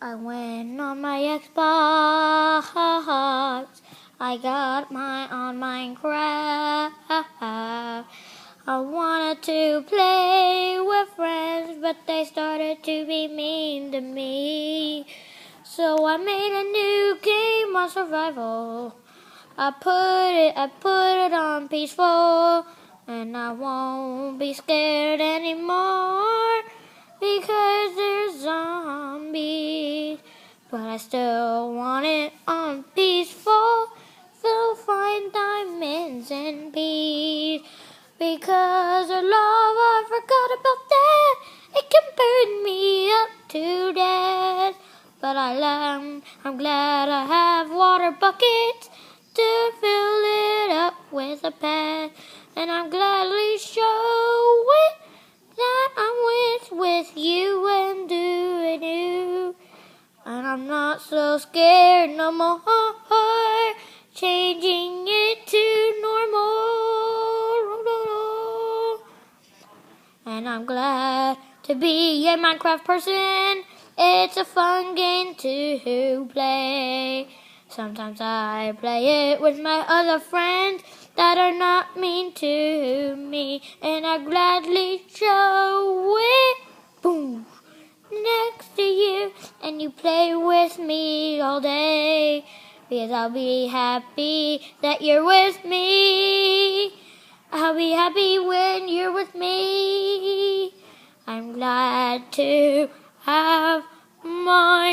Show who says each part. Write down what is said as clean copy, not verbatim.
Speaker 1: I went on my Xbox. I got on Minecraft. I wanted to play with friends, but they started to be mean to me. So I made a new game on survival. I put it on peaceful, and I won't be scared anymore because there's zombies. But I still want it on peaceful. Still find diamonds and peace. Because of love, I forgot about that. It can burn me up to death. But I'm glad I have water buckets to fill it up with a pad. And I'm gladly show it that I'm with you and doing you. And I'm not so scared no more, changing it to normal. And I'm glad to be a Minecraft person. It's a fun game to play. Sometimes I play it with my other friends that are not mean to me, and I gladly show it. Boom. Next to you, and you play with me all day, because I'll be happy that you're with me. I'll be happy when you're with me. I'm glad to have my